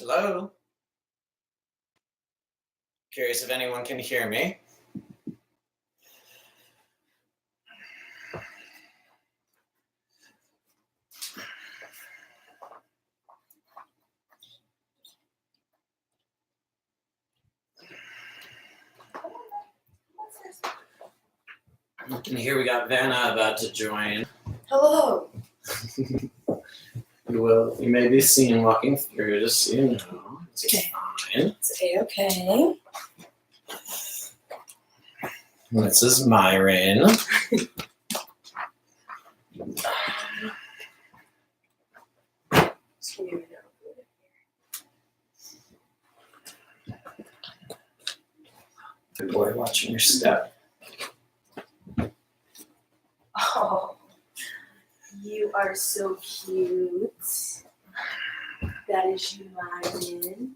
Hello? Curious if anyone can hear me. You can hear we got Vanna about to join. Hello. You may be seen walking through, just so you know. It's Okay. fine. It's A-okay. This is Myron. Good boy, watching your step. Oh, you are so cute. That is you, Myron.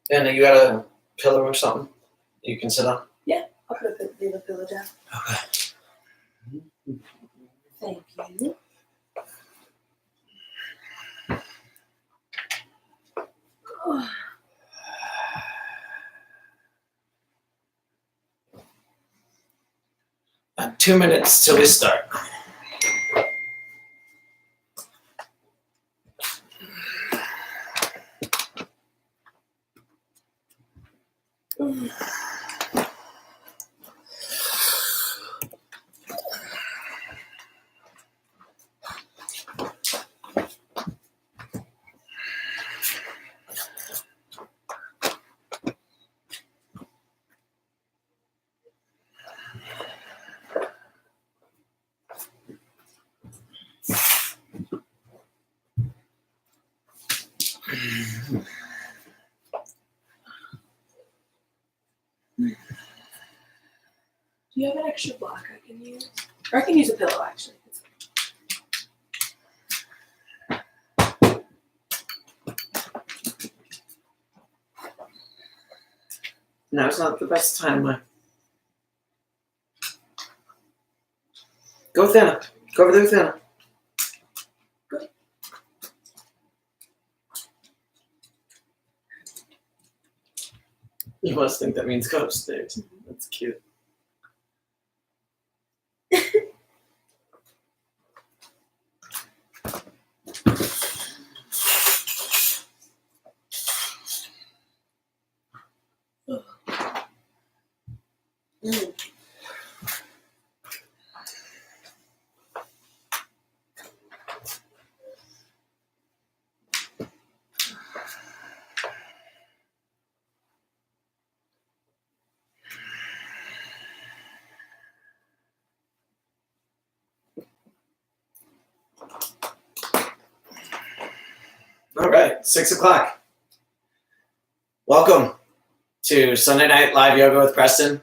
Vanna, you got a pillow or something you can sit on? I'll put the pillow down. Okay. Thank you. Oh. 2 minutes till we start. Do you have an extra block I can use? Or I can use a pillow, actually. No, it's not the best time. Go with Vanna. Go over there with Vanna. Good. You must think that means go upstairs. That's cute. All right, 6 o'clock. Welcome to Sunday Night Live Yoga with Preston.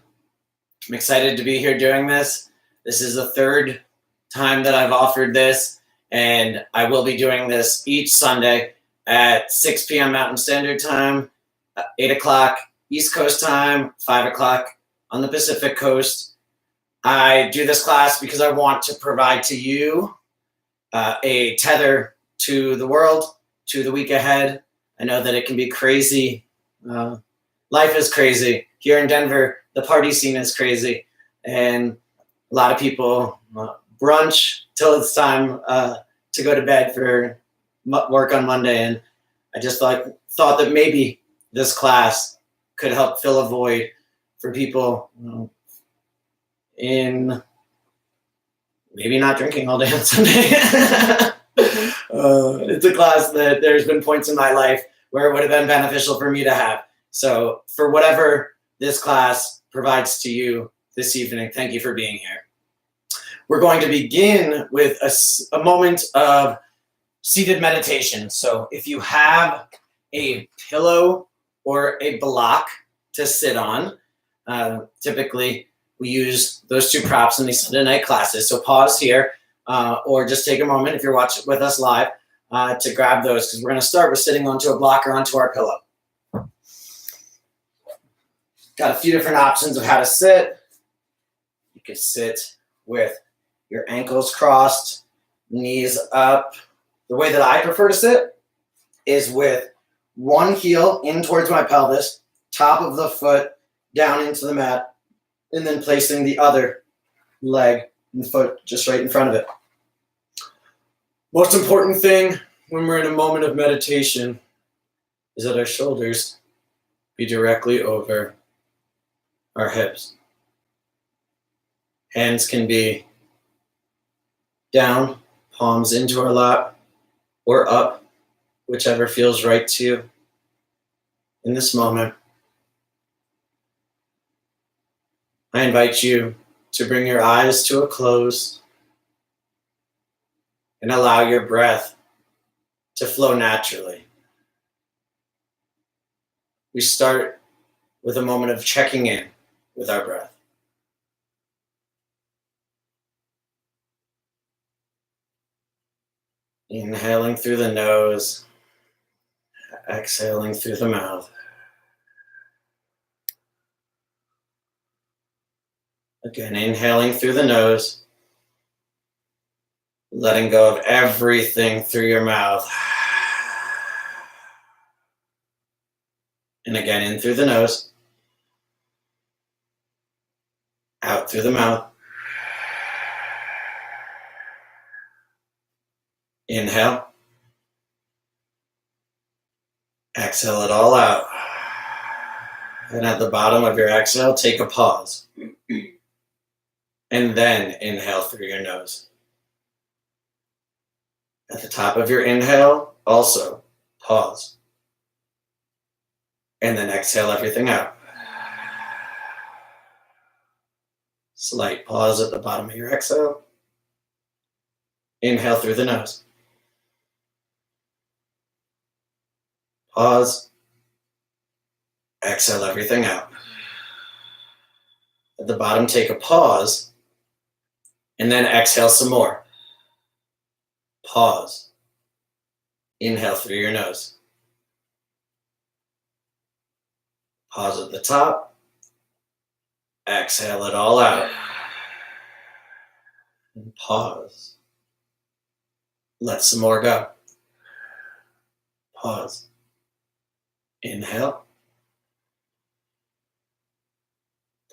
I'm excited to be here doing this. This is the third time that I've offered this, and I will be doing this each Sunday at 6 p.m. Mountain Standard Time, 8 o'clock East Coast time, 5 o'clock on the Pacific Coast. I do this class because I want to provide to you a tether to the world, to the week ahead. I know that it can be crazy. Life is crazy. Here in Denver, the party scene is crazy. And a lot of people brunch till it's time to go to bed for work on Monday, and I just thought that maybe this class could help fill a void for people in maybe not drinking all day on Sunday. It's a class that there's been points in my life where it would have been beneficial for me to have. So for whatever this class provides to you this evening, thank you for being here. We're going to begin with a moment of seated meditation. So if you have a pillow or a block to sit on, typically we use those two props in these Sunday night classes. So pause here or just take a moment if you're watching with us live to grab those, because we're going to start with sitting onto a block or onto our pillow. Got a few different options of how to sit. You could sit with your ankles crossed, knees up. The way that I prefer to sit is with one heel in towards my pelvis, top of the foot down into the mat, and then placing the other leg and foot just right in front of it. Most important thing when we're in a moment of meditation is that our shoulders be directly over our hips. Hands can be down, palms into our lap, or up, whichever feels right to you in this moment. I invite you to bring your eyes to a close and allow your breath to flow naturally. We start with a moment of checking in with our breath. Inhaling through the nose, exhaling through the mouth. Again, inhaling through the nose, letting go of everything through your mouth. And again, in through the nose, out through the mouth. Inhale. Exhale it all out. And at the bottom of your exhale, take a pause. And then inhale through your nose. At the top of your inhale, also pause. And then exhale everything out. Slight pause at the bottom of your exhale. Inhale through the nose. Pause. Exhale everything out. At the bottom, take a pause. And then exhale some more. Pause. Inhale through your nose. Pause at the top. Exhale it all out. And pause. Let some more go. Pause. Inhale.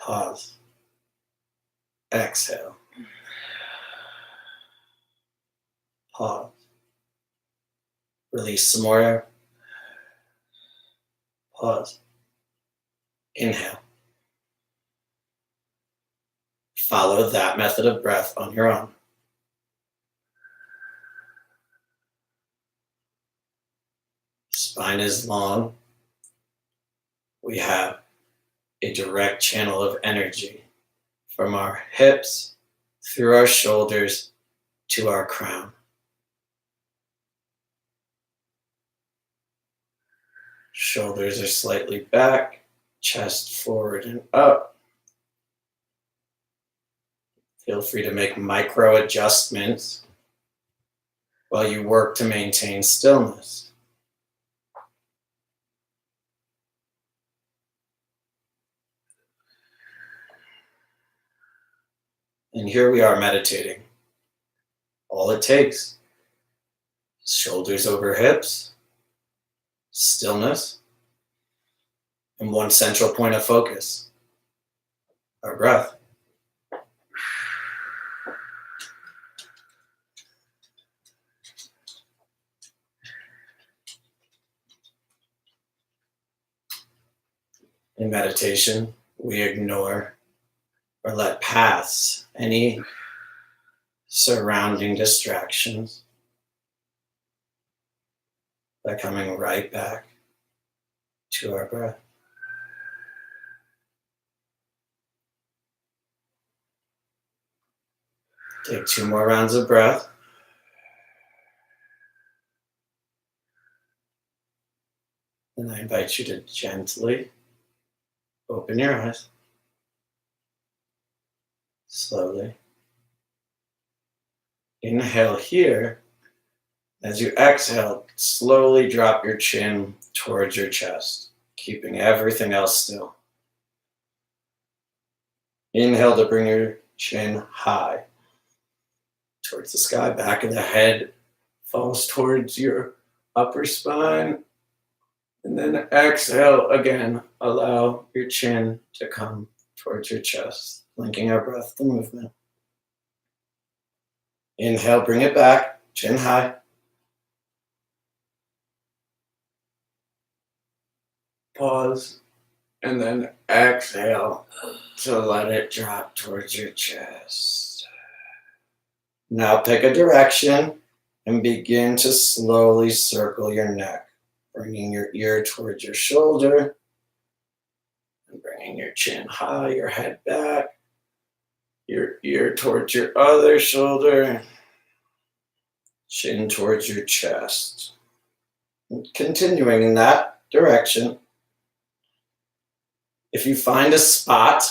Pause. Exhale. Pause. Release some more air. Pause. Inhale. Follow that method of breath on your own. Spine is long. We have a direct channel of energy from our hips through our shoulders to our crown. Shoulders are slightly back, chest forward and up. Feel free to make micro adjustments while you work to maintain stillness. And here we are meditating. All it takes is shoulders over hips, stillness, and one central point of focus, our breath. In meditation, we ignore or let pass any surrounding distractions by coming right back to our breath. Take 2 more rounds of breath. And I invite you to gently open your eyes. Slowly. Inhale here. As you exhale, slowly drop your chin towards your chest, keeping everything else still. Inhale to bring your chin high towards the sky. Back of the head falls towards your upper spine. And then exhale again. Allow your chin to come towards your chest, linking our breath to movement. Inhale, bring it back, chin high. Pause, and then exhale to let it drop towards your chest. Now pick a direction and begin to slowly circle your neck, bringing your ear towards your shoulder and bringing your chin high, your head back, your ear towards your other shoulder, chin towards your chest. And continuing in that direction. If you find a spot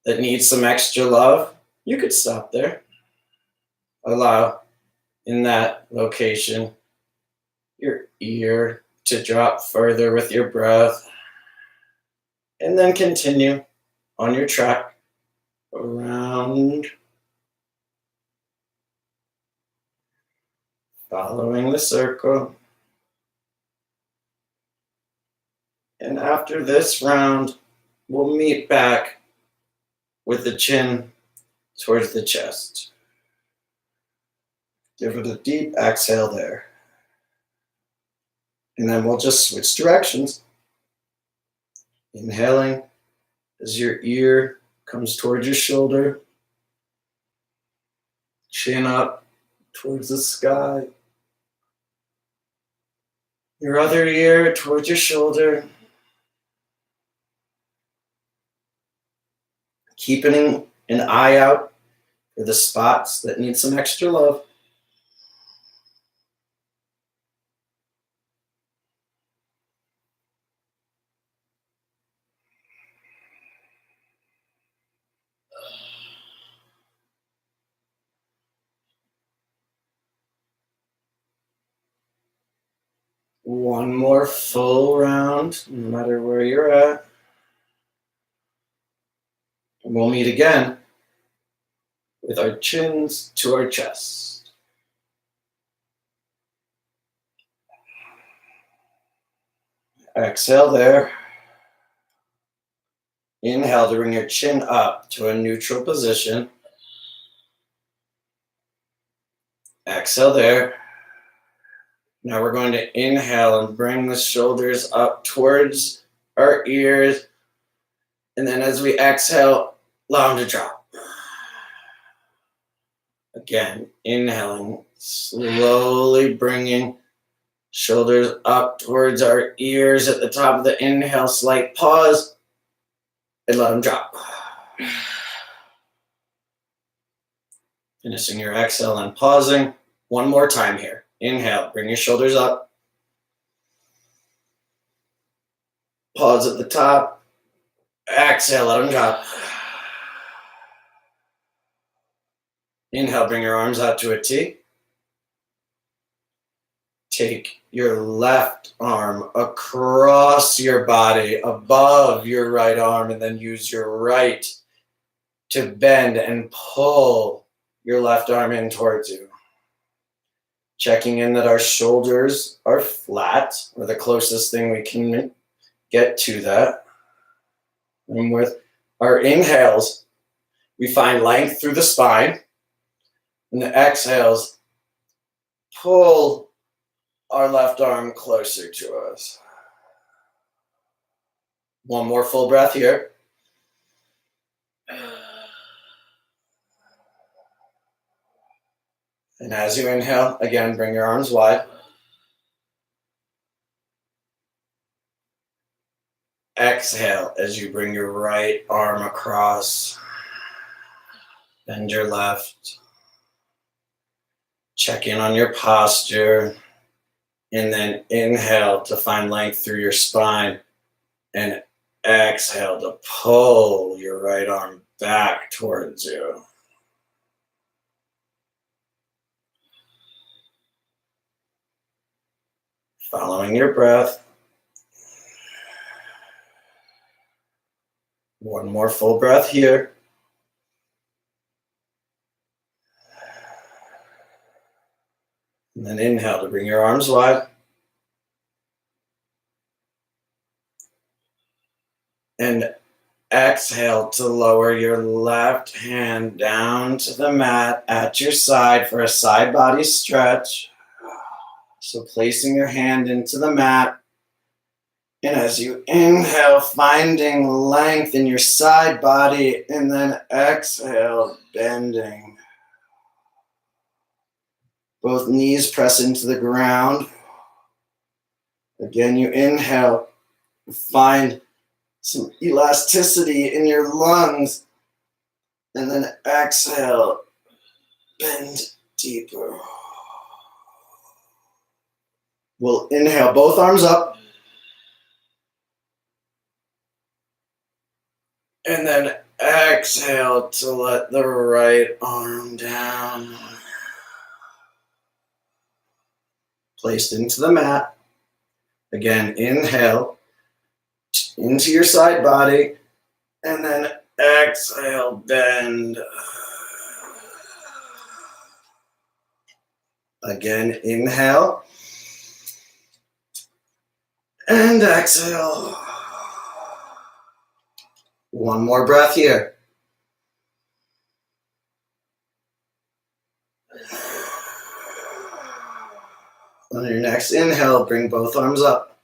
that needs some extra love, you could stop there. Allow in that location your ear to drop further with your breath, and then continue on your track around, following the circle. And after this round, we'll meet back with the chin towards the chest. Give it a deep exhale there. And then we'll just switch directions. Inhaling as your ear comes towards your shoulder. Chin up towards the sky. Your other ear towards your shoulder. Keeping an eye out for the spots that need some extra love. One more full round, no matter where you're at. And we'll meet again with our chins to our chest. Exhale there. Inhale to bring your chin up to a neutral position. Exhale there. Now we're going to inhale and bring the shoulders up towards our ears. And then as we exhale, allow them to drop. Again, inhaling, slowly bringing shoulders up towards our ears at the top of the inhale. Slight pause, and let them drop. Finishing your exhale and pausing. One more time here. Inhale, bring your shoulders up. Pause at the top. Exhale, let them drop. Inhale, bring your arms out to a T. Take your left arm across your body, above your right arm, and then use your right to bend and pull your left arm in towards you. Checking in that our shoulders are flat, or the closest thing we can get to that. And with our inhales, we find length through the spine. And the exhales, pull our left arm closer to us. One more full breath here. And as you inhale, again, bring your arms wide. Exhale as you bring your right arm across. Bend your left. Check in on your posture. And then inhale to find length through your spine. And exhale to pull your right arm back towards you. Following your breath. One more full breath here. And then inhale to bring your arms wide. And exhale to lower your left hand down to the mat at your side for a side body stretch. So placing your hand into the mat. And as you inhale, finding length in your side body, and then exhale, bending. Both knees press into the ground. Again, you inhale, find some elasticity in your lungs, and then exhale, bend deeper. We'll inhale, both arms up. And then exhale to let the right arm down. Placed into the mat. Again, inhale into your side body. And then exhale, bend. Again, inhale. And exhale. One more breath here. On your next inhale, bring both arms up.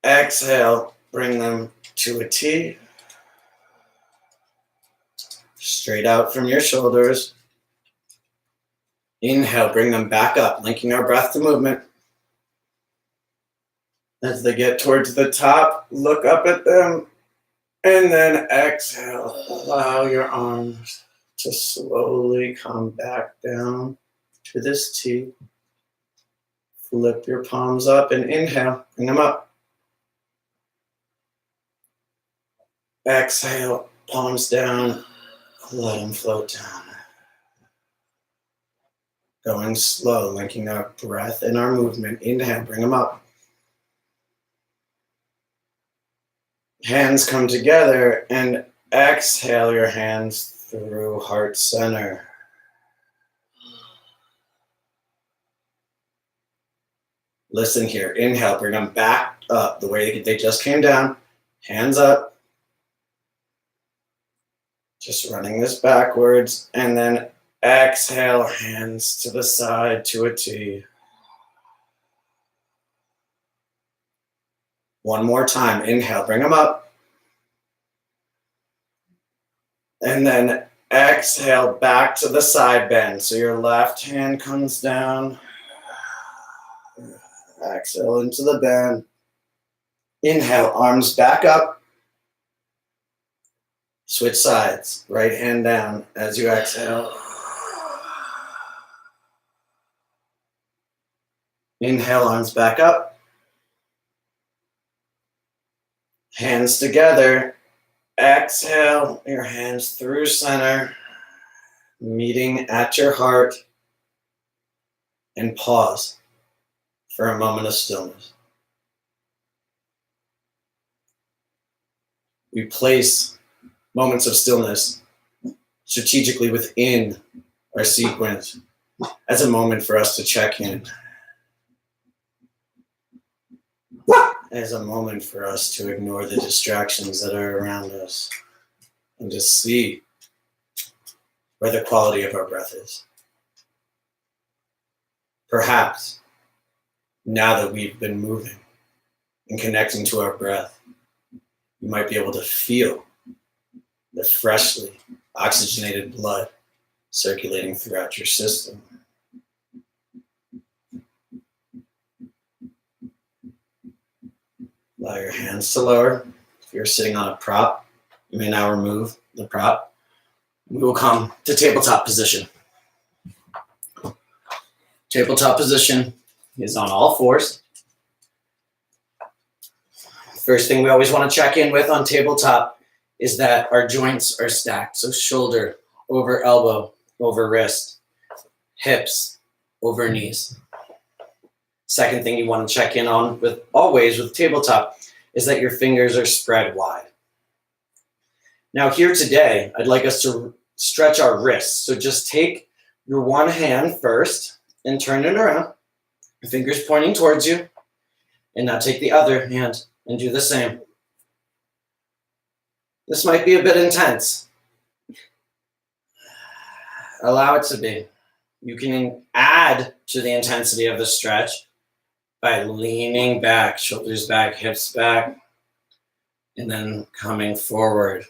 Exhale, bring them to a T. Straight out from your shoulders. Inhale, bring them back up, linking our breath to movement. As they get towards the top, look up at them, and then exhale. Allow your arms to slowly come back down to this T. Flip your palms up and inhale, bring them up. Exhale, palms down, let them float down. Going slow, linking our breath and our movement. Inhale, bring them up. Hands come together and exhale your hands through heart center. Listen here. Inhale, bring them back up the way they just came down. Hands up. Just running this backwards. And then exhale, hands to the side to a T. One more time. Inhale, bring them up. And then exhale back to the side bend. So your left hand comes down. Exhale into the bend. Inhale, arms back up. Switch sides. Right hand down as you exhale. Inhale, arms back up. Hands together. Exhale, your hands through center, meeting at your heart, and pause for a moment of stillness. We place moments of stillness strategically within our sequence as a moment for us to check in. As a moment for us to ignore the distractions that are around us and just see where the quality of our breath is. Perhaps now that we've been moving and connecting to our breath, you might be able to feel the freshly oxygenated blood circulating throughout your system. Allow your hands to lower. If you're sitting on a prop, you may now remove the prop. We will come to tabletop position. Tabletop position is on all fours. First thing we always want to check in with on tabletop is that our joints are stacked. So shoulder over elbow, over wrist, hips over knees. Second thing you want to check in on with tabletop is that your fingers are spread wide. Now here today, I'd like us to stretch our wrists. So just take your one hand first and turn it around. Your fingers pointing towards you. And now take the other hand and do the same. This might be a bit intense. Allow it to be. You can add to the intensity of the stretch by leaning back, shoulders back, hips back, and then coming forward.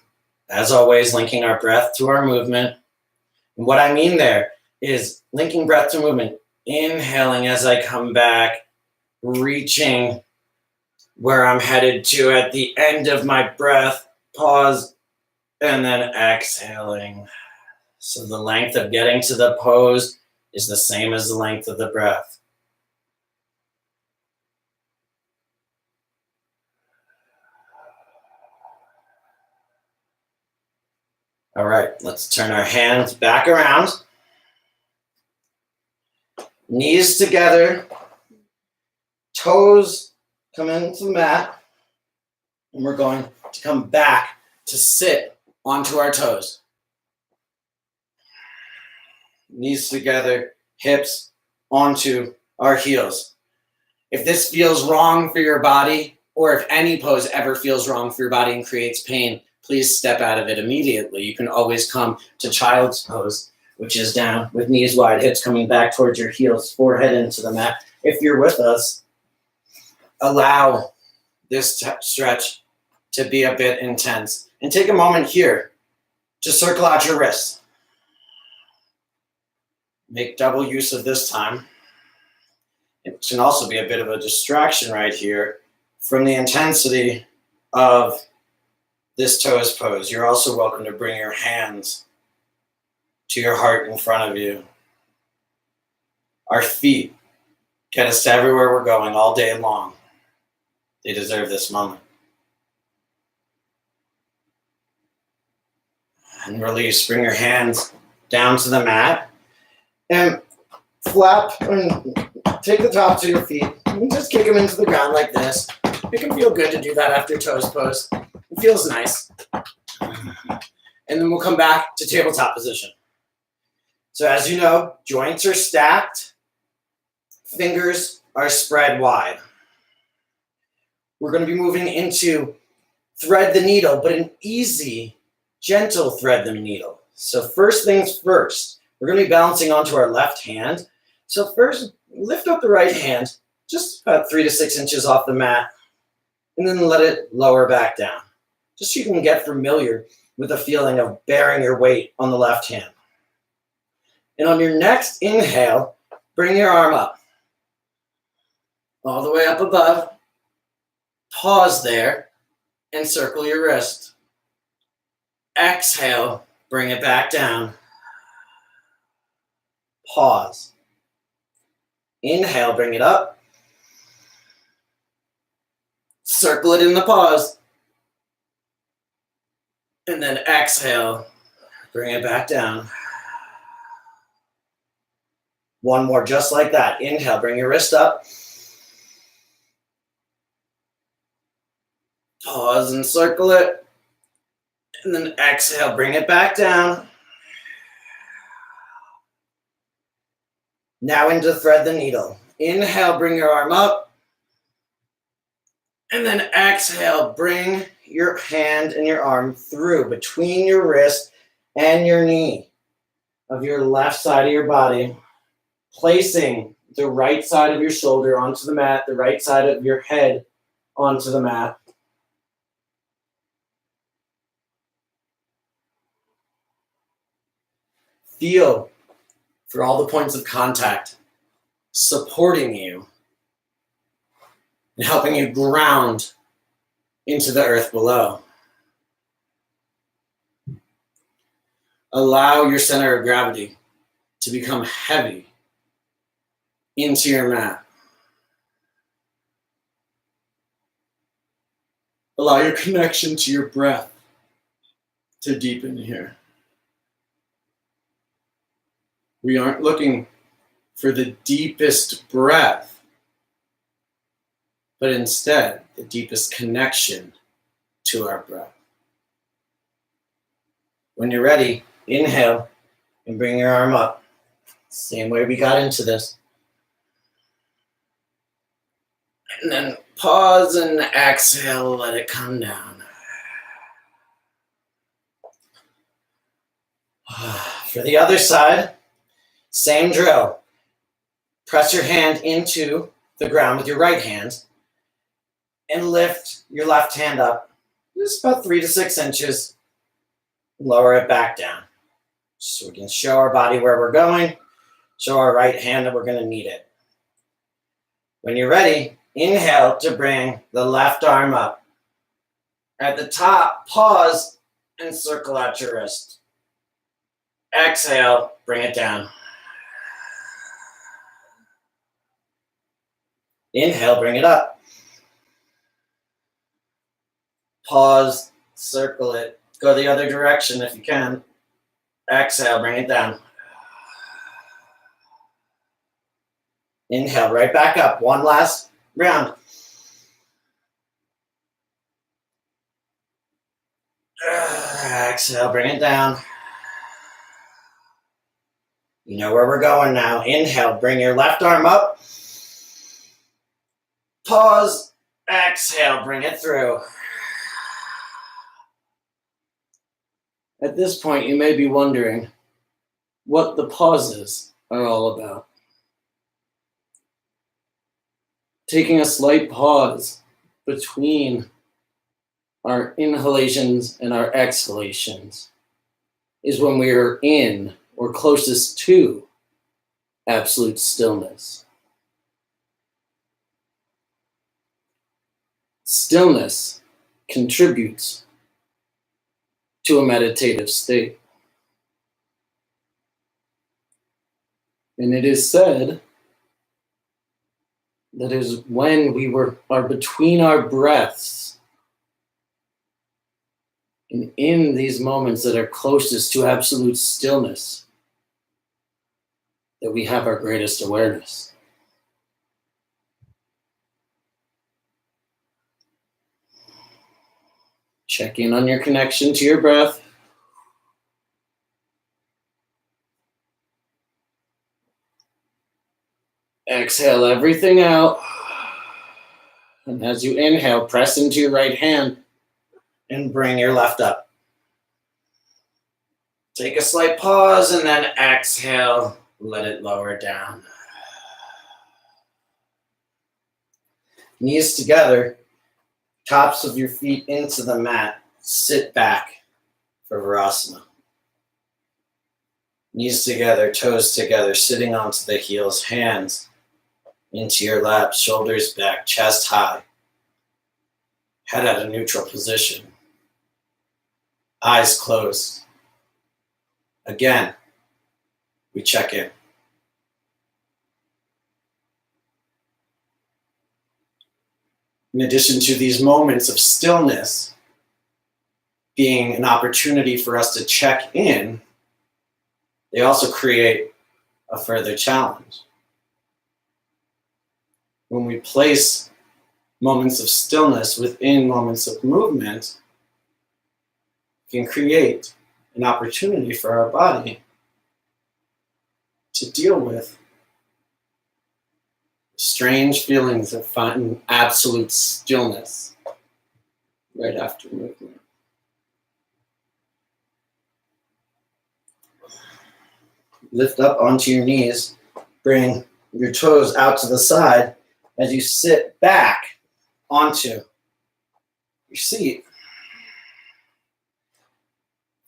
As always, linking our breath to our movement. And what I mean there is linking breath to movement. Inhaling as I come back, reaching where I'm headed to at the end of my breath, pause, and then exhaling. So the length of getting to the pose is the same as the length of the breath. All right, let's turn our hands back around. Knees together, toes come into the mat, and we're going to come back to sit onto our toes. Knees together, hips onto our heels. If this feels wrong for your body, or if any pose ever feels wrong for your body and creates pain, please step out of it immediately. You can always come to child's pose, which is down with knees wide, hips coming back towards your heels, forehead into the mat. If you're with us, allow this stretch to be a bit intense. And take a moment here to circle out your wrists. Make double use of this time. It can also be a bit of a distraction right here from the intensity of this toes pose. You're also welcome to bring your hands to your heart in front of you. Our feet get us to everywhere we're going all day long. They deserve this moment. And release. Bring your hands down to the mat and flap and take the tops of your feet and just kick them into the ground like this. It can feel good to do that after toes pose. It feels nice. And then we'll come back to tabletop position. So as you know, joints are stacked, fingers are spread wide. We're going to be moving into thread the needle, but an easy, gentle thread the needle. So first things first, we're going to be balancing onto our left hand. So first, lift up the right hand, just about 3 to 6 inches off the mat, and then let it lower back down. Just so you can get familiar with the feeling of bearing your weight on the left hand. And on your next inhale, bring your arm up. All the way up above. Pause there and circle your wrist. Exhale, bring it back down. Pause. Inhale, bring it up. Circle it in the pause. And then exhale, bring it back down. One more just like that. Inhale, bring your wrist up. Pause and circle it. And then exhale, bring it back down. Now into thread the needle. Inhale, bring your arm up. And then exhale, bring your hand and your arm through between your wrist and your knee of your left side of your body, placing the right side of your shoulder onto the mat, the right side of your head onto the mat. Feel for all the points of contact supporting you and helping you ground into the earth below. Allow your center of gravity to become heavy into your mat. Allow your connection to your breath to deepen here. We aren't looking for the deepest breath, but instead the deepest connection to our breath. When you're ready, inhale and bring your arm up. Same way we got into this. And then pause and exhale, let it come down. For the other side, same drill. Press your hand into the ground with your right hand and lift your left hand up just about 3 to 6 inches. Lower it back down so we can show our body where we're going, show our right hand that we're going to need it. When you're ready, inhale to bring the left arm up. At the top, pause and circle out your wrist. Exhale, bring it down. Inhale, bring it up. Pause, circle it. Go the other direction if you can. Exhale, bring it down. Inhale, right back up. One last round. Exhale, bring it down. You know where we're going now. Inhale, bring your left arm up. Pause, exhale, bring it through. At this point, you may be wondering what the pauses are all about. Taking a slight pause between our inhalations and our exhalations is when we are in or closest to absolute stillness. Stillness contributes to a meditative state. And it is said that is when we are between our breaths and in these moments that are closest to absolute stillness that we have our greatest awareness. Check in on your connection to your breath. Exhale everything out. And as you inhale, press into your right hand and bring your left up. Take a slight pause and then exhale. Let it lower down. Knees together. Tops of your feet into the mat. Sit back for Virasana. Knees together, toes together, sitting onto the heels, hands into your lap, shoulders back, chest high. Head at a neutral position. Eyes closed. Again, we check in. In addition to these moments of stillness being an opportunity for us to check in, they also create a further challenge. When we place moments of stillness within moments of movement, it can create an opportunity for our body to deal with strange feelings of finding absolute stillness right after movement. Lift up onto your knees. Bring your toes out to the side as you sit back onto your seat.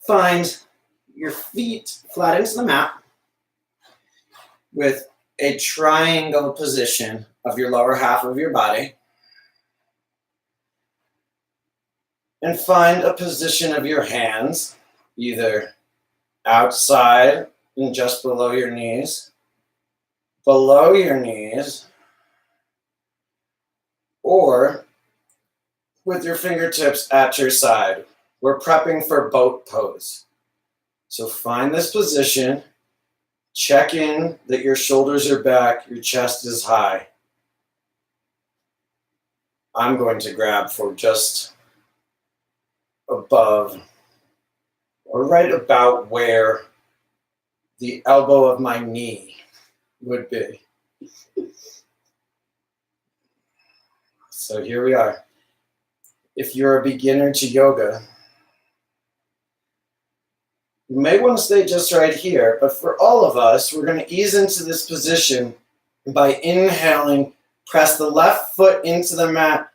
Find your feet flat into the mat with a triangle position of your lower half of your body. And find a position of your hands, either outside and just below your knees, or with your fingertips at your side. We're prepping for boat pose. So find this position, check in that your shoulders are back, your chest is high. I'm going to grab for just above or right about where the elbow of my knee would be. So here we are. If you're a beginner to yoga, you may want to stay just right here, but for all of us, we're going to ease into this position by inhaling, press the left foot into the mat,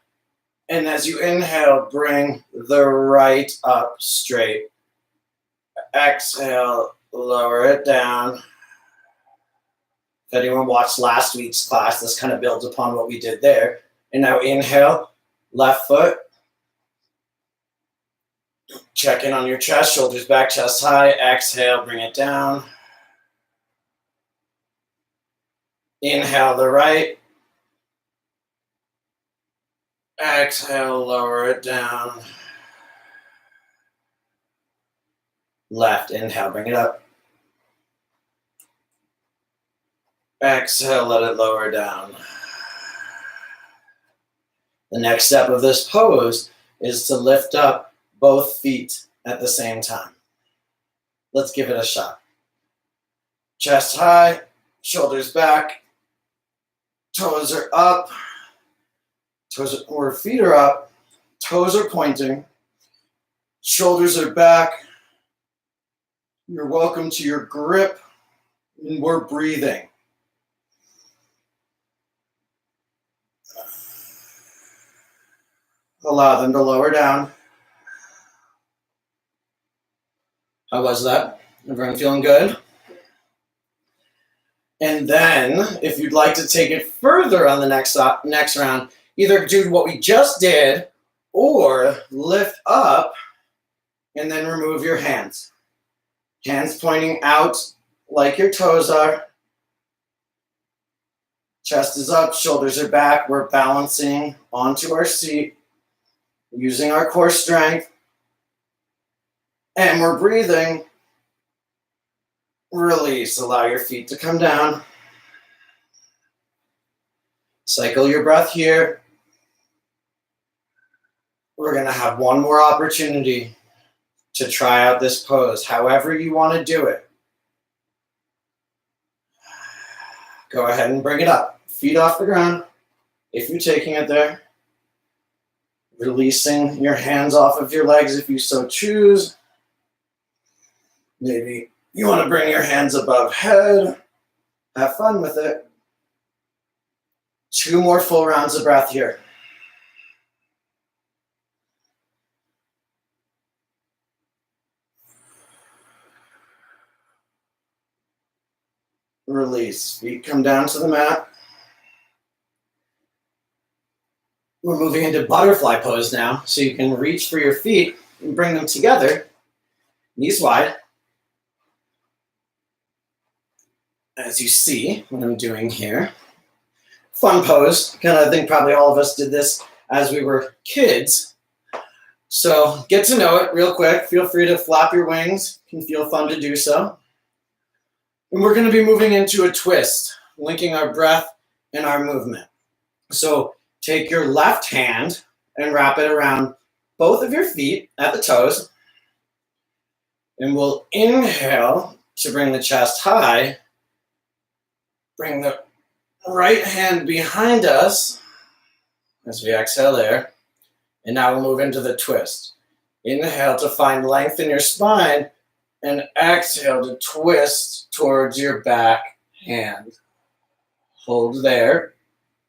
and as you inhale, bring the right up straight. Exhale, lower it down. If anyone watched last week's class, this kind of builds upon what we did there. And now inhale, left foot. Check in on your chest, shoulders back, chest high. Exhale, bring it down. Inhale the right. Exhale, lower it down. Left, inhale, bring it up. Exhale, let it lower down. The next step of this pose is to lift up both feet at the same time. Let's give it a shot. Chest high, shoulders back, toes are up, feet are up, toes are pointing, shoulders are back. You're welcome to your grip, and we're breathing. Allow them to lower down. How was that? Everyone feeling good? And then, if you'd like to take it further on the next round, either do what we just did or lift up and then remove your hands. Hands pointing out like your toes are. Chest is up, shoulders are back. We're balancing onto our seat, using our core strength. And we're breathing. Release. Allow your feet to come down. Cycle your breath here. We're going to have one more opportunity to try out this pose, however you want to do it. Go ahead and bring it up. Feet off the ground, if you're taking it there. Releasing your hands off of your legs if you so choose. Maybe you want to bring your hands above head. Have fun with it. 2 more full rounds of breath here. Release. Feet come down to the mat. We're moving into butterfly pose now, so you can reach for your feet and bring them together, knees wide. As you see what I'm doing here. Fun pose. I think probably all of us did this as we were kids. So get to know it real quick. Feel free to flap your wings. It can feel fun to do so. And we're going to be moving into a twist, linking our breath and our movement. So take your left hand and wrap it around both of your feet at the toes. And we'll inhale to bring the chest high. Bring the right hand behind us as we exhale there. And now we'll move into the twist. Inhale to find length in your spine and exhale to twist towards your back hand. Hold there.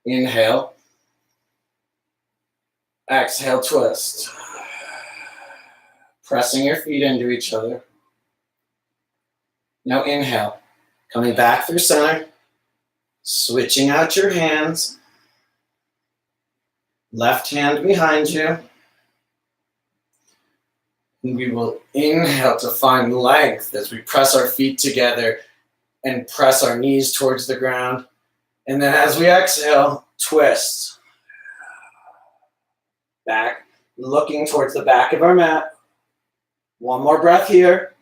Inhale. Exhale, twist. Pressing your feet into each other. Now inhale, coming back through center, switching out your hands. Left hand behind you. And we will inhale to find length as we press our feet together and press our knees towards the ground. And then as we exhale, twist. Back, looking towards the back of our mat. One more breath here.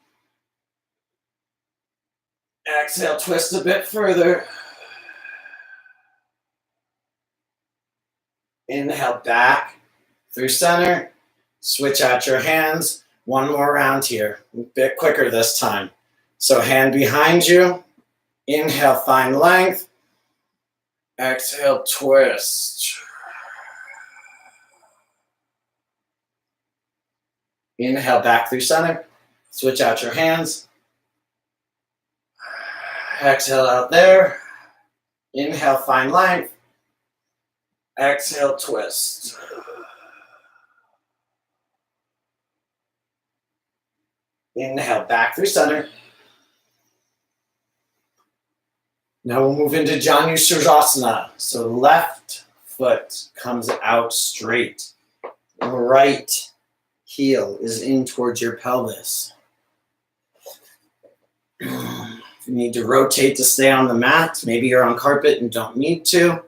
Exhale, twist a bit further. Inhale back through center. Switch out your hands. One more round here, a bit quicker this time. So hand behind you. Inhale, find length. Exhale, twist. Inhale back through center. Switch out your hands. Exhale out there. Inhale, find length. Exhale, twist. Inhale back through center. Now we'll move into Janu Sursasana. So left foot comes out straight. Right heel is in towards your pelvis. If you need to rotate to stay on the mat, maybe you're on carpet and don't need to.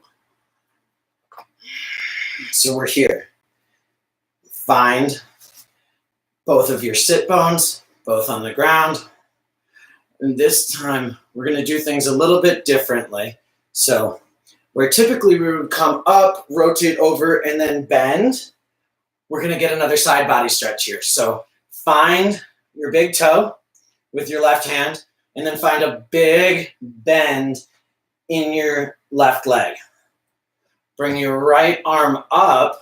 So we're here. Find both of your sit bones, both on the ground. And this time, we're going to do things a little bit differently. So where typically we would come up, rotate over, and then bend, we're going to get another side body stretch here. So find your big toe with your left hand, and then find a big bend in your left leg. Bring your right arm up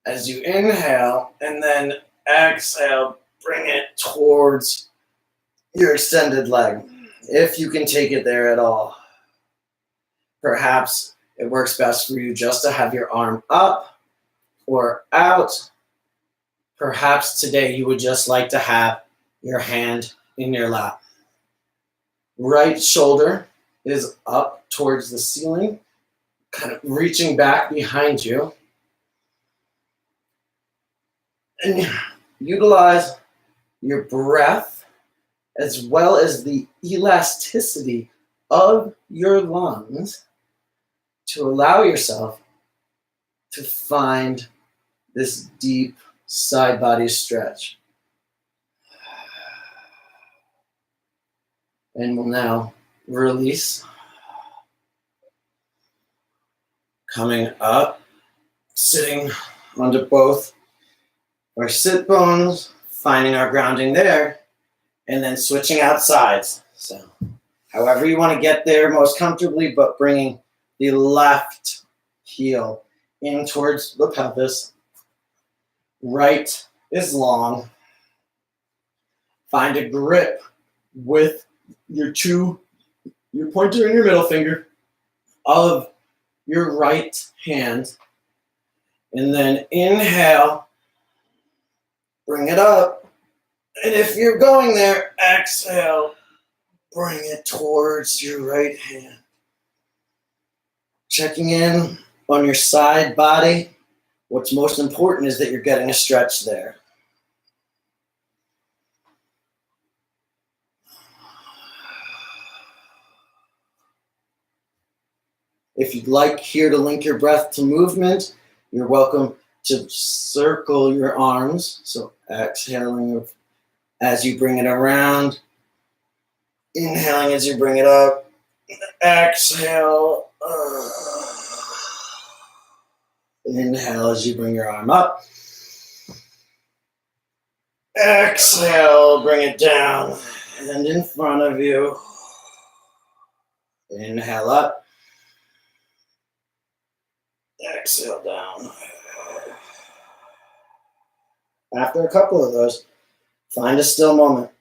as you inhale, and then exhale, bring it towards your extended leg, if you can take it there at all. Perhaps it works best for you just to have your arm up or out. Perhaps today you would just like to have your hand in your lap. Right shoulder is up towards the ceiling, kind of reaching back behind you. And utilize your breath as well as the elasticity of your lungs to allow yourself to find this deep side body stretch. And we'll now release. Coming up, sitting onto both our sit bones, finding our grounding there, and then switching out sides. So however you want to get there most comfortably, but bringing the left heel in towards the pelvis. Right is long. Find a grip with your pointer and your middle finger of your right hand. And then inhale, bring it up. And if you're going there, exhale, bring it towards your right hand. Checking in on your side body. What's most important is that you're getting a stretch there. If you'd like here to link your breath to movement, you're welcome to circle your arms. So exhaling as you bring it around. Inhaling as you bring it up. Exhale. Inhale as you bring your arm up. Exhale, bring it down and in front of you. Inhale up. Exhale down. After a couple of those, find a still moment.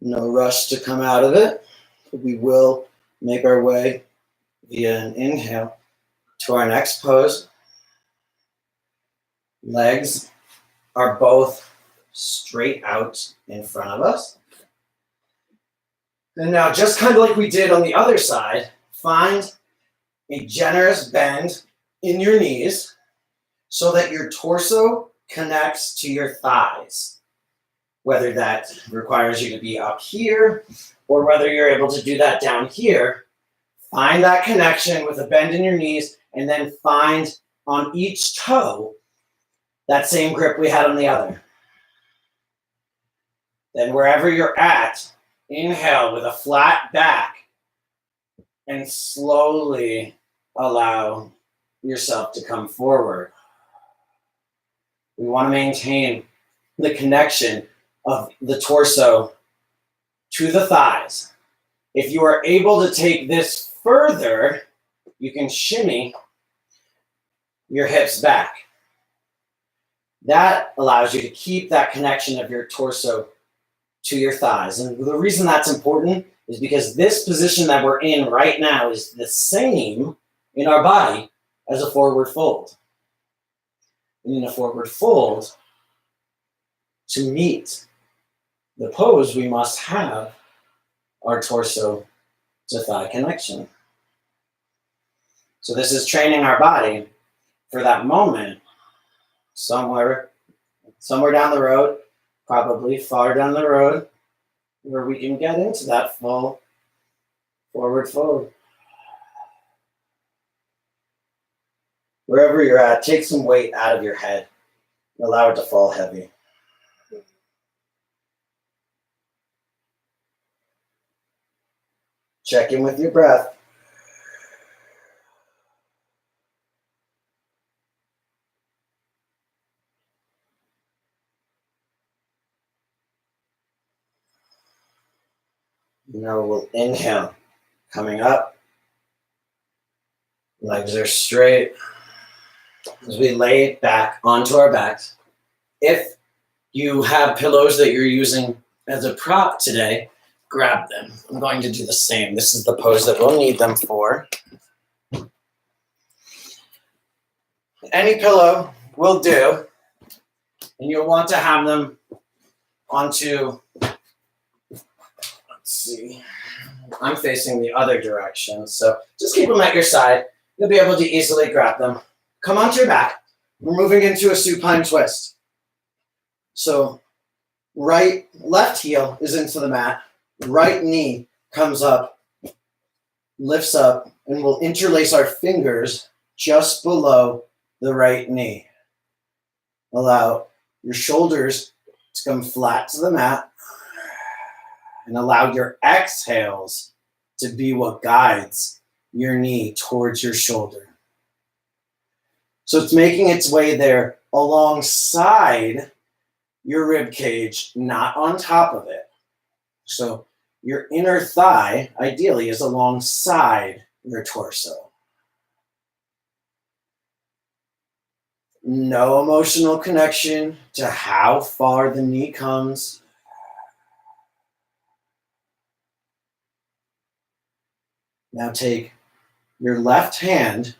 No rush to come out of it. We will make our way via an inhale to our next pose. Legs are both straight out in front of us. And now, just kind of like we did on the other side, find a generous bend in your knees so that your torso connects to your thighs. Whether that requires you to be up here or whether you're able to do that down here, find that connection with a bend in your knees and then find on each toe that same grip we had on the other. Then wherever you're at, inhale with a flat back and slowly allow yourself to come forward. We want to maintain the connection of the torso to the thighs. If you are able to take this further, you can shimmy your hips back. That allows you to keep that connection of your torso to your thighs. And the reason that's important is because this position that we're in right now is the same in our body as a forward fold. And in a forward fold, to meet the pose, we must have our torso to thigh connection. So this is training our body for that moment somewhere down the road, probably far down the road, where we can get into that full forward fold. Wherever you're at, take some weight out of your head. Allow it to fall heavy. Check in with your breath. Now we'll inhale, coming up. Legs are straight. As we lay back onto our backs. If you have pillows that you're using as a prop today, grab them. I'm going to do the same. This is the pose that we'll need them for. Any pillow will do. And you'll want to have them onto, let's see, I'm facing the other direction. So just keep them at your side. You'll be able to easily grab them. Come onto your back. We're moving into a supine twist. So left heel is into the mat. Right knee comes up, lifts up, and we'll interlace our fingers just below the right knee. Allow your shoulders to come flat to the mat and allow your exhales to be what guides your knee towards your shoulder. So it's making its way there alongside your rib cage, not on top of it. So your inner thigh, ideally, is alongside your torso. No emotional connection to how far the knee comes. Now take your left hand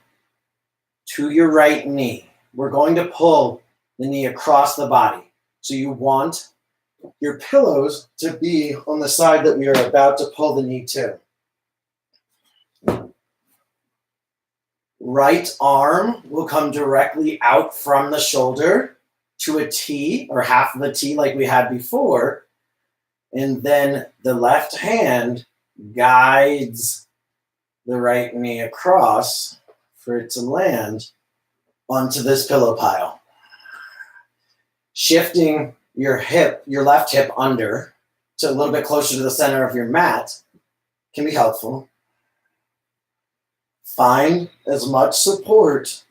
to your right knee. We're going to pull the knee across the body. So you want your pillows to be on the side that we are about to pull the knee to. Right arm will come directly out from the shoulder to a T or half of a T like we had before. And then the left hand guides the right knee across for it to land onto this pillow pile. Shifting your left hip under to a little bit closer to the center of your mat can be helpful. Find as much support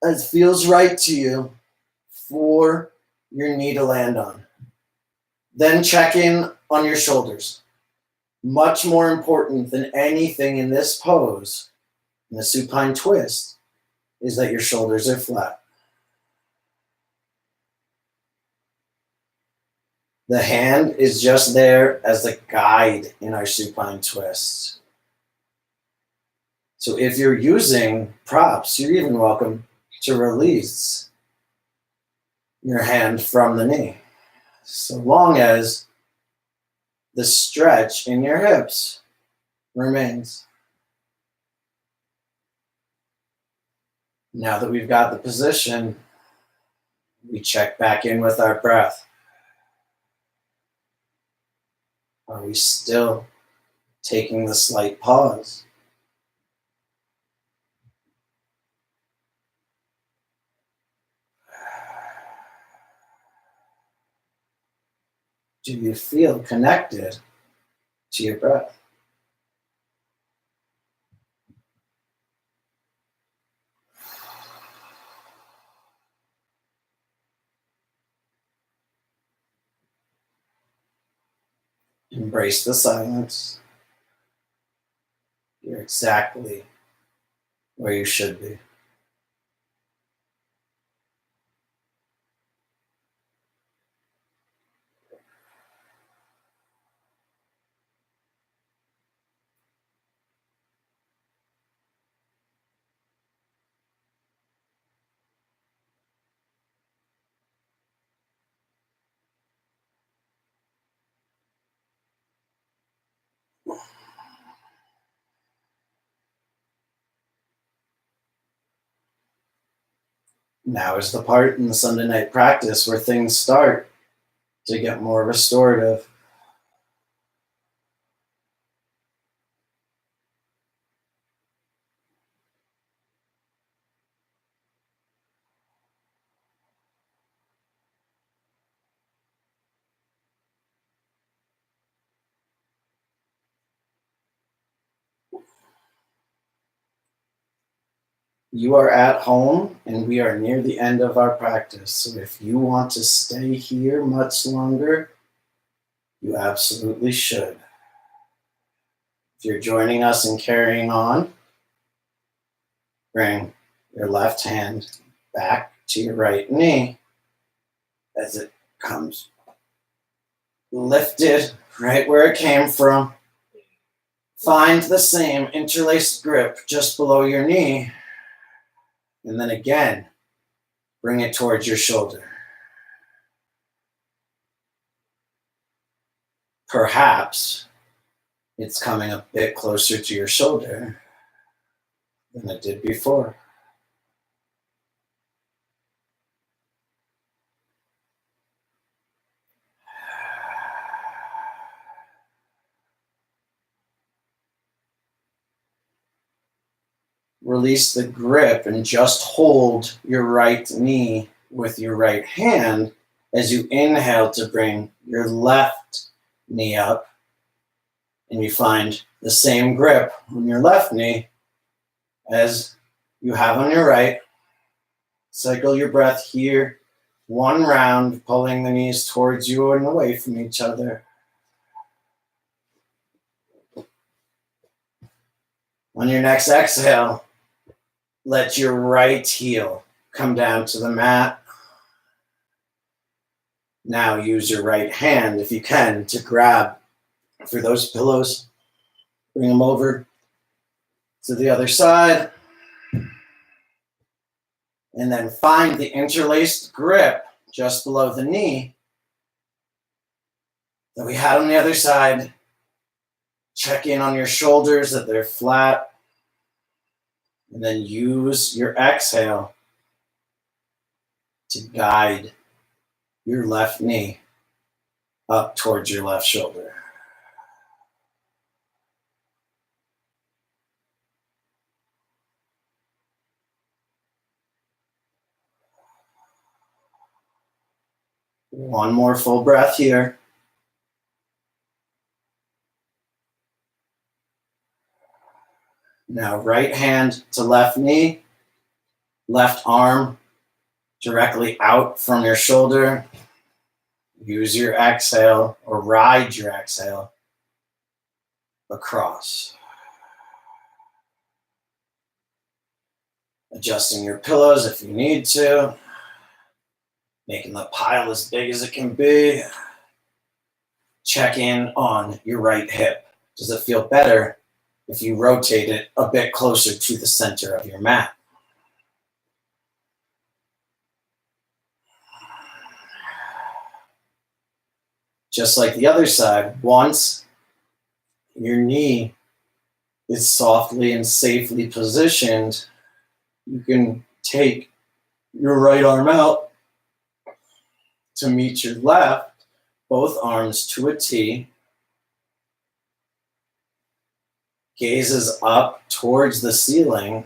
as feels right to you for your knee to land on. Then check in on your shoulders. Much more important than anything in this pose, in the supine twist, is that your shoulders are flat. The hand is just there as the guide in our supine twists. So if you're using props, you're even welcome to release your hand from the knee, so long as the stretch in your hips remains. Now that we've got the position, we check back in with our breath. Are we still taking the slight pause? Do you feel connected to your breath? Embrace the silence. You're exactly where you should be. Now is the part in the Sunday night practice where things start to get more restorative. You are at home and we are near the end of our practice. So if you want to stay here much longer, you absolutely should. If you're joining us and carrying on, bring your left hand back to your right knee as it comes lifted right where it came from. Find the same interlaced grip just below your knee. And then again, bring it towards your shoulder. Perhaps it's coming a bit closer to your shoulder than it did before. Release the grip and just hold your right knee with your right hand as you inhale to bring your left knee up, and you find the same grip on your left knee as you have on your right. Cycle your breath here, one round, pulling the knees towards you and away from each other. On your next exhale, let your right heel come down to the mat. Now use your right hand, if you can, to grab for those pillows. Bring them over to the other side. And then find the interlaced grip just below the knee that we had on the other side. Check in on your shoulders, that they're flat. And then use your exhale to guide your left knee up towards your left shoulder. One more full breath here. Now right hand to left knee, left arm directly out from your shoulder. Use your exhale or ride your exhale across. Adjusting your pillows if you need to. Making the pile as big as it can be. check in on your right hip. Does it feel better if you rotate it a bit closer to the center of your mat? Just like the other side, once your knee is softly and safely positioned, you can take your right arm out to meet your left, both arms to a T, gazes up towards the ceiling,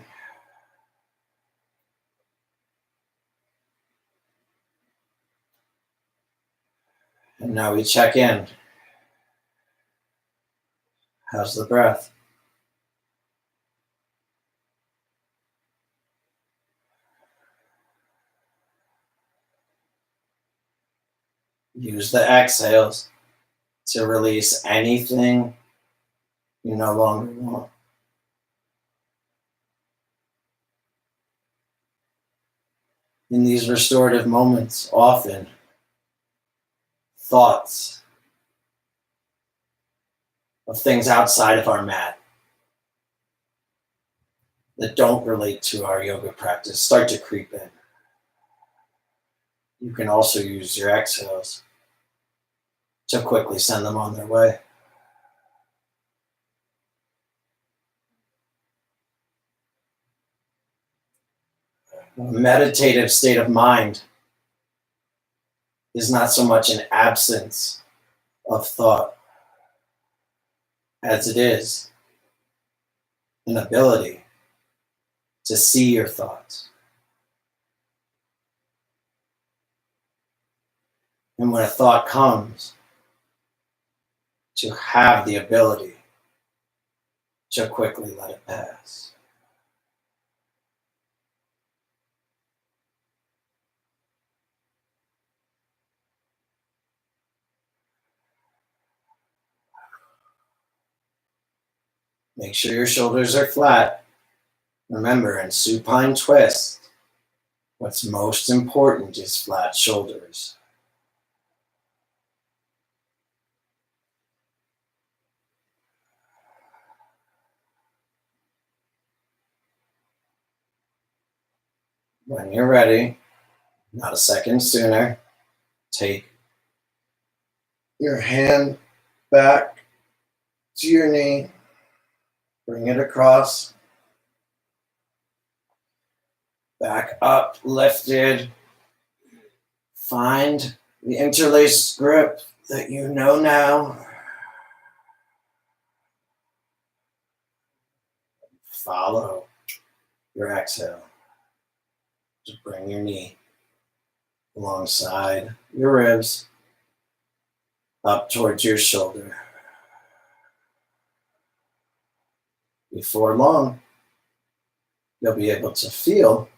and now we check in. How's the breath? Use the exhales to release anything you no longer want. In these restorative moments, often thoughts of things outside of our mat that don't relate to our yoga practice start to creep in. You can also use your exhales to quickly send them on their way. A meditative state of mind is not so much an absence of thought as it is an ability to see your thoughts. And when a thought comes, to have the ability to quickly let it pass. Make sure your shoulders are flat. Remember, in supine twist, what's most important is flat shoulders. When you're ready, not a second sooner, take your hand back to your knee, bring it across, back up, lifted. Find the interlaced grip that you know now. Follow your exhale. Just bring your knee alongside your ribs, up towards your shoulder. Before long, you'll be able to feel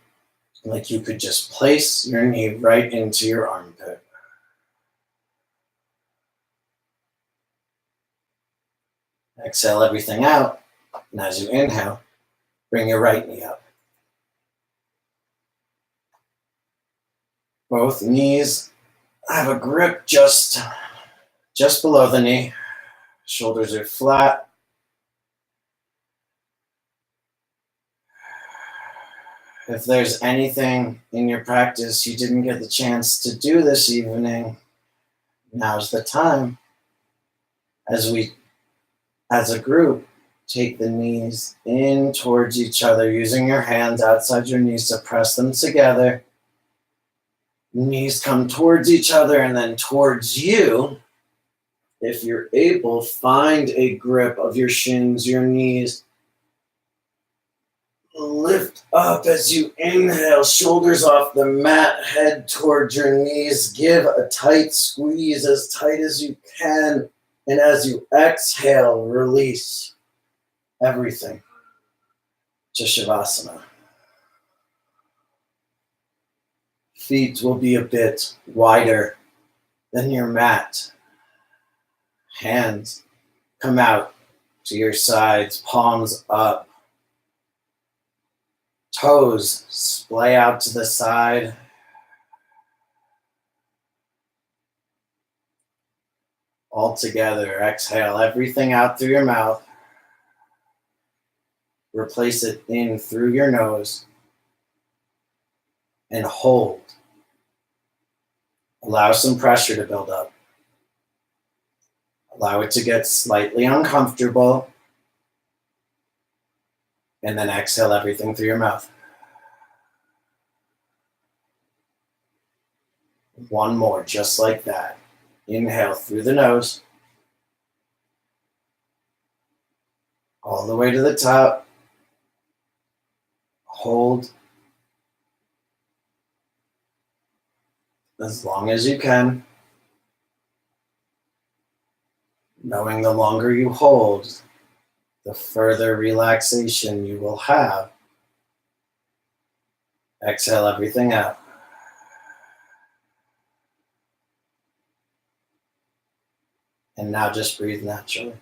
like you could just place your knee right into your armpit. Exhale everything out, and as you inhale, bring your right knee up. Both knees have a grip just below the knee. Shoulders are flat. If there's anything in your practice you didn't get the chance to do this evening, now's the time. As a group, take the knees in towards each other, using your hands outside your knees to press them together. Knees come towards each other and then towards you. If you're able, find a grip of your shins, your knees. Lift up as you inhale, shoulders off the mat, head towards your knees. Give a tight squeeze, as tight as you can. And as you exhale, release everything to Shavasana. Feet will be a bit wider than your mat. Hands come out to your sides, palms up. Toes splay out to the side. all together. Exhale everything out through your mouth. Replace it in through your nose. And hold. Allow some pressure to build up. Allow it to get slightly uncomfortable. And then exhale everything through your mouth. One more, just like that. Inhale through the nose. All the way to the top. Hold. As long as you can. Knowing the longer you hold, the further relaxation you will have. Exhale everything out. And now just breathe naturally.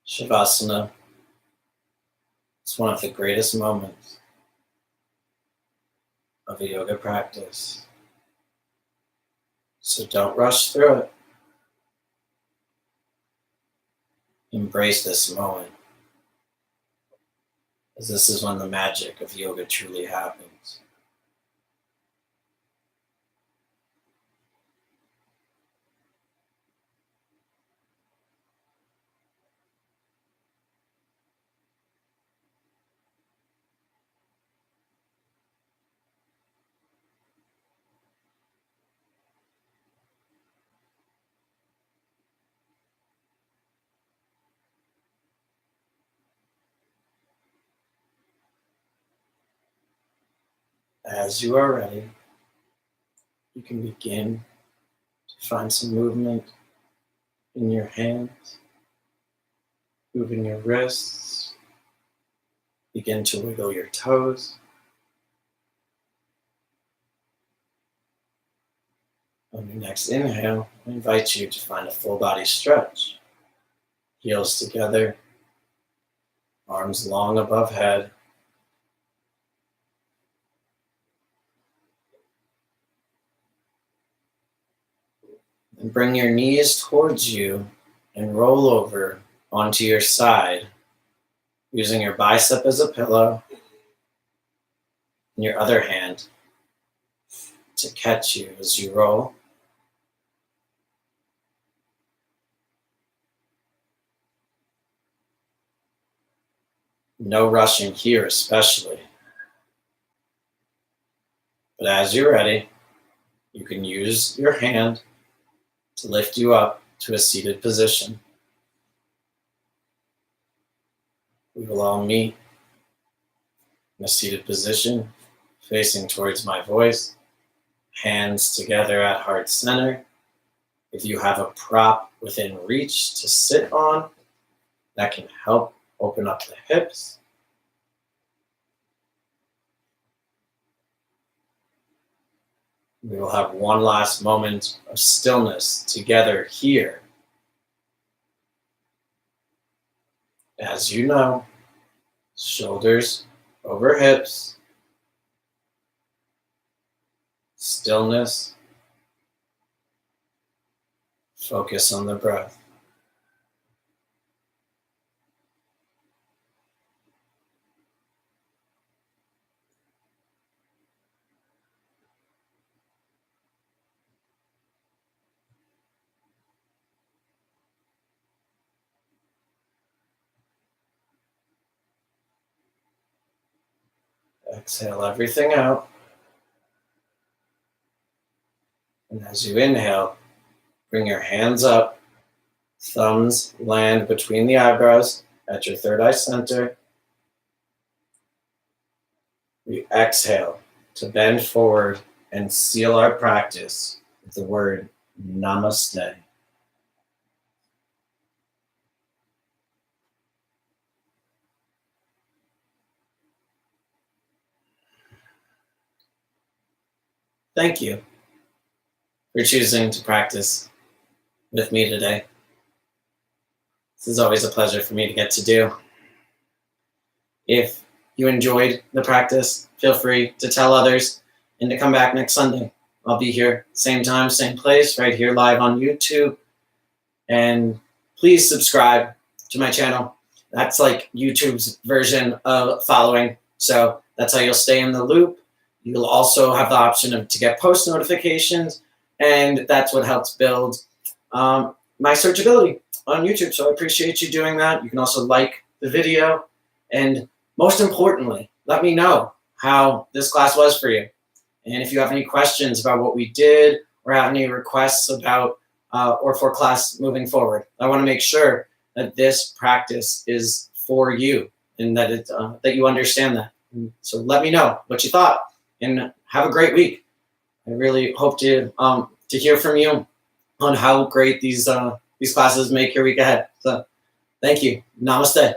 Shavasana is one of the greatest moments of a yoga practice. So don't rush through it. Embrace this moment, as this is when the magic of yoga truly happens. As you are ready, you can begin to find some movement in your hands, moving your wrists, begin to wiggle your toes. On your next inhale, I invite you to find a full body stretch. Heels together, arms long above head. And bring your knees towards you and roll over onto your side, using your bicep as a pillow and your other hand to catch you as you roll. No rushing here especially. But as you're ready, you can use your hand to lift you up to a seated position. We will all meet in a seated position, facing towards my voice, hands together at heart center. If you have a prop within reach to sit on, that can help open up the hips. We will have one last moment of stillness together here. As you know, shoulders over hips, stillness, focus on the breath. Exhale everything out. And as you inhale, bring your hands up. Thumbs land between the eyebrows at your third eye center. We exhale to bend forward and seal our practice with the word Namaste. Thank you for choosing to practice with me today. This is always a pleasure for me to get to do. If you enjoyed the practice, feel free to tell others and to come back next Sunday. I'll be here, same time, same place, right here live on YouTube. And please subscribe to my channel. That's like YouTube's version of following. So that's how you'll stay in the loop. You'll also have the option to get post notifications. And that's what helps build my searchability on YouTube. So I appreciate you doing that. You can also like the video. And most importantly, let me know how this class was for you. And if you have any questions about what we did or have any requests about or for class moving forward, I want to make sure that this practice is for you and that that you understand that. And so let me know what you thought and have a great week. I really hope to hear from you on how great these classes make your week ahead. So thank you. Namaste.